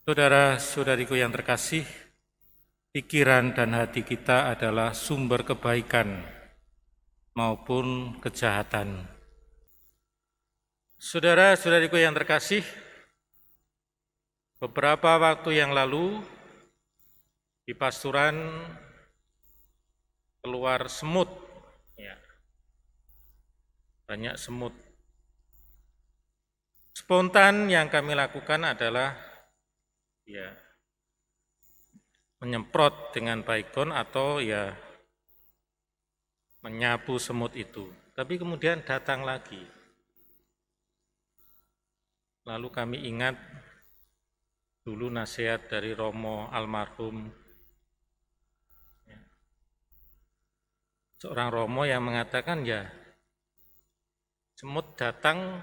Saudara-saudariku yang terkasih, pikiran dan hati kita adalah sumber kebaikan maupun kejahatan. Saudara-saudariku yang terkasih, beberapa waktu yang lalu di pasturan keluar semut, banyak semut. Spontan yang kami lakukan adalah menyemprot dengan baygon atau menyapu semut itu. Tapi kemudian datang lagi. Lalu kami ingat dulu nasihat dari Romo almarhum, seorang Romo yang mengatakan semut datang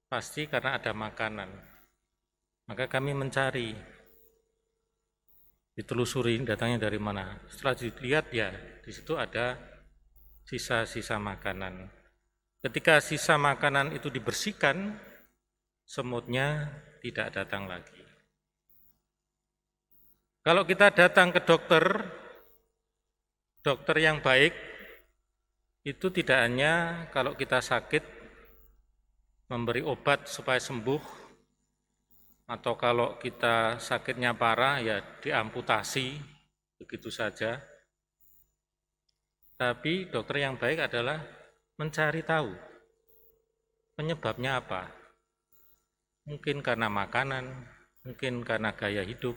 pasti karena ada makanan. Maka kami mencari, ditelusuri datangnya dari mana. Setelah dilihat di situ ada sisa-sisa makanan. Ketika sisa makanan itu dibersihkan, semutnya tidak datang lagi. Kalau kita datang ke dokter yang baik, itu tidak hanya kalau kita sakit memberi obat supaya sembuh, atau kalau kita sakitnya parah diamputasi begitu saja. Tapi dokter yang baik adalah mencari tahu penyebabnya apa. Mungkin karena makanan, mungkin karena gaya hidup,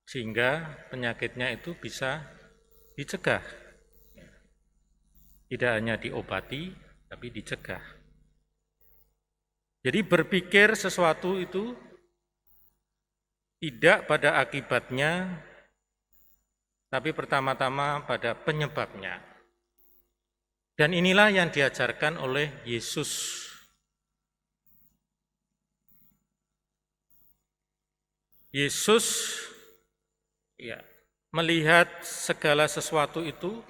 sehingga penyakitnya itu bisa dicegah. Tidak hanya diobati, tapi dicegah. Jadi berpikir sesuatu itu tidak pada akibatnya, tapi pertama-tama pada penyebabnya. Dan inilah yang diajarkan oleh Yesus. Yesus melihat segala sesuatu itu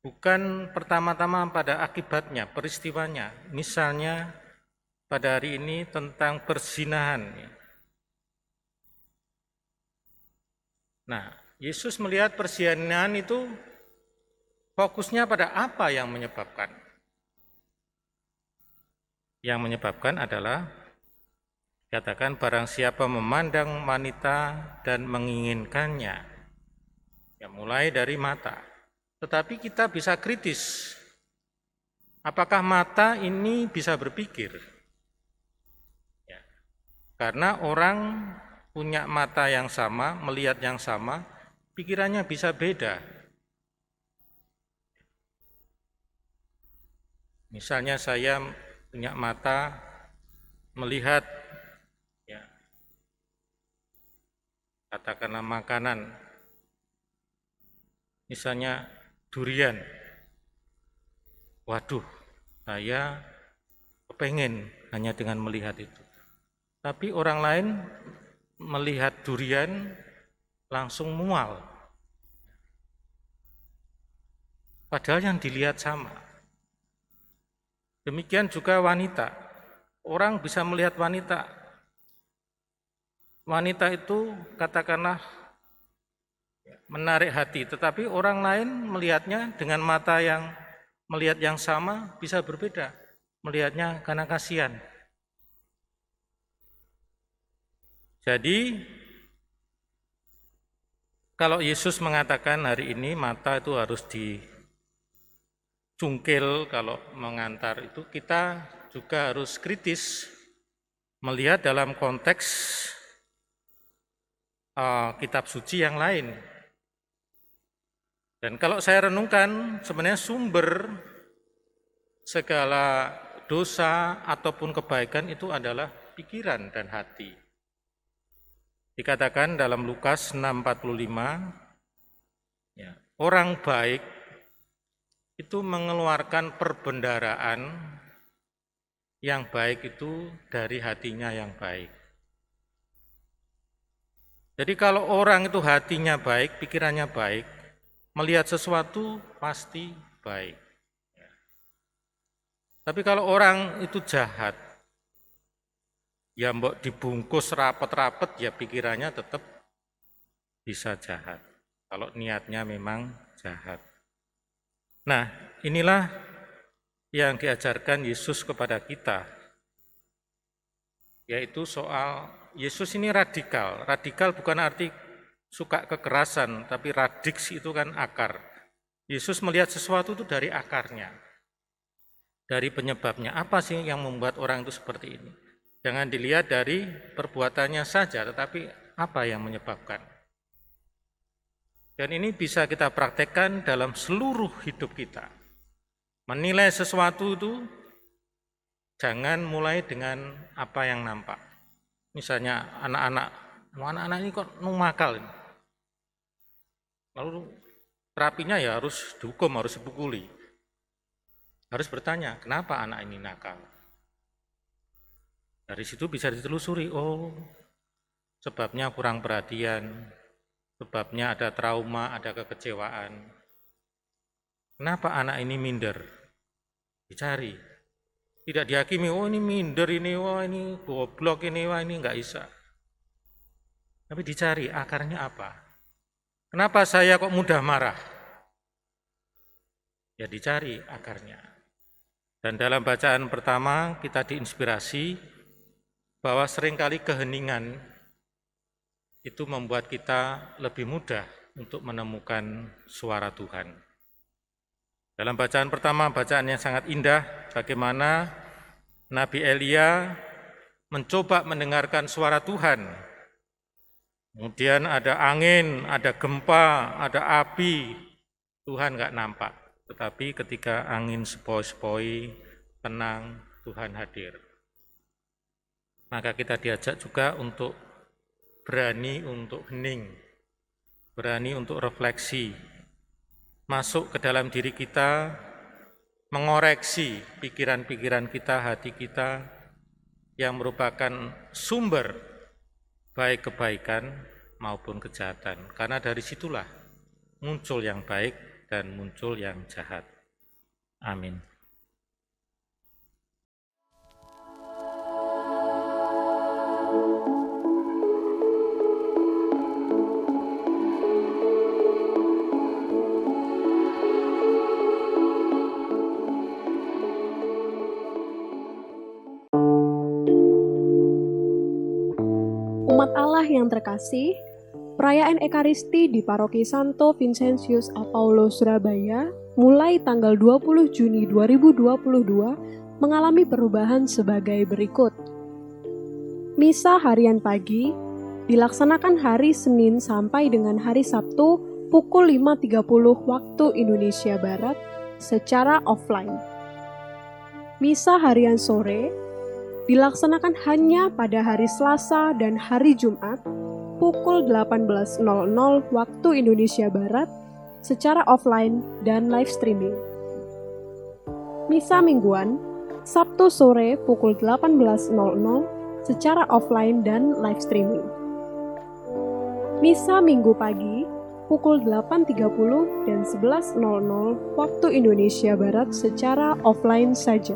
bukan pertama-tama pada akibatnya, peristiwanya. Misalnya pada hari ini tentang perzinahan. Nah, Yesus melihat perzinahan itu fokusnya pada apa yang menyebabkan. Yang menyebabkan adalah, katakan barang siapa memandang wanita dan menginginkannya, mulai dari mata. Tetapi kita bisa kritis, apakah mata ini bisa berpikir? Karena orang punya mata yang sama, melihat yang sama, pikirannya bisa beda. Misalnya saya punya mata melihat katakanlah makanan, misalnya durian. Waduh, saya kepengen hanya dengan melihat itu. Tapi orang lain melihat durian langsung mual. Padahal yang dilihat sama. Demikian juga wanita. Orang bisa melihat wanita. Wanita itu katakanlah menarik hati, tetapi orang lain melihatnya dengan mata yang melihat yang sama bisa berbeda. Melihatnya karena kasihan. Jadi, kalau Yesus mengatakan hari ini mata itu harus dicungkil kalau mengantar itu, kita juga harus kritis melihat dalam konteks kitab suci yang lain. Dan kalau saya renungkan, sebenarnya sumber segala dosa ataupun kebaikan itu adalah pikiran dan hati. Dikatakan dalam Lukas 6:45, orang baik itu mengeluarkan perbendaharaan yang baik itu dari hatinya yang baik. Jadi kalau orang itu hatinya baik, pikirannya baik, melihat sesuatu pasti baik. Tapi kalau orang itu jahat, ya mbok dibungkus rapet-rapet, ya pikirannya tetap bisa jahat. Kalau niatnya memang jahat. Nah, inilah yang diajarkan Yesus kepada kita, yaitu soal Yesus ini radikal. Radikal bukan arti suka kekerasan, tapi radix itu kan akar. Yesus melihat sesuatu itu dari akarnya, dari penyebabnya. Apa sih yang membuat orang itu seperti ini? Jangan dilihat dari perbuatannya saja, tetapi apa yang menyebabkan. Dan ini bisa kita praktekkan dalam seluruh hidup kita. Menilai sesuatu itu jangan mulai dengan apa yang nampak. Misalnya anak-anak ini kok nakal ini. Lalu terapinya ya harus dihukum, harus dipukuli. Harus bertanya, kenapa anak ini nakal? Dari situ bisa ditelusuri, oh sebabnya kurang perhatian, sebabnya ada trauma, ada kekecewaan. Kenapa anak ini minder? Dicari. Tidak dihakimi, oh ini minder ini, wah ini goblok ini, wah ini enggak bisa. Tapi dicari akarnya apa? Kenapa saya kok mudah marah? Ya dicari akarnya. Dan dalam bacaan pertama kita diinspirasi bahwa seringkali keheningan itu membuat kita lebih mudah untuk menemukan suara Tuhan. Dalam bacaan pertama, bacaan yang sangat indah, bagaimana Nabi Elia mencoba mendengarkan suara Tuhan. Kemudian ada angin, ada gempa, ada api, Tuhan enggak nampak. Tetapi ketika angin sepoi-sepoi, tenang, Tuhan hadir. Maka kita diajak juga untuk berani untuk hening, berani untuk refleksi, masuk ke dalam diri kita, mengoreksi pikiran-pikiran kita, hati kita, yang merupakan sumber baik kebaikan maupun kejahatan. Karena dari situlah muncul yang baik dan muncul yang jahat. Amin. Umat Allah yang terkasih, perayaan Ekaristi di Paroki Santo Vincentius a Paulo Surabaya mulai tanggal 20 Juni 2022 mengalami perubahan sebagai berikut. Misa harian pagi dilaksanakan hari Senin sampai dengan hari Sabtu pukul 5.30 waktu Indonesia Barat secara offline. Misa harian sore dilaksanakan hanya pada hari Selasa dan hari Jumat pukul 18.00 waktu Indonesia Barat secara offline dan live streaming. Misa mingguan Sabtu sore pukul 18.00 secara offline dan live streaming. Misa minggu pagi pukul 8.30 dan 11.00 waktu Indonesia Barat secara offline saja.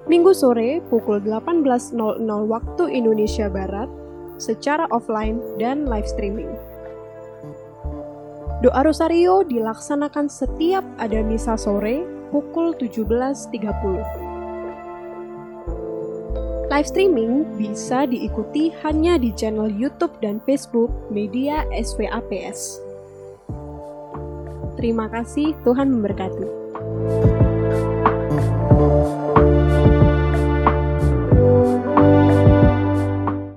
Minggu sore pukul 18.00 waktu Indonesia Barat secara offline dan live streaming. Doa Rosario dilaksanakan setiap ada misa sore pukul 17.30. Live streaming bisa diikuti hanya di channel YouTube dan Facebook Media SVAPS. Terima kasih, Tuhan memberkati.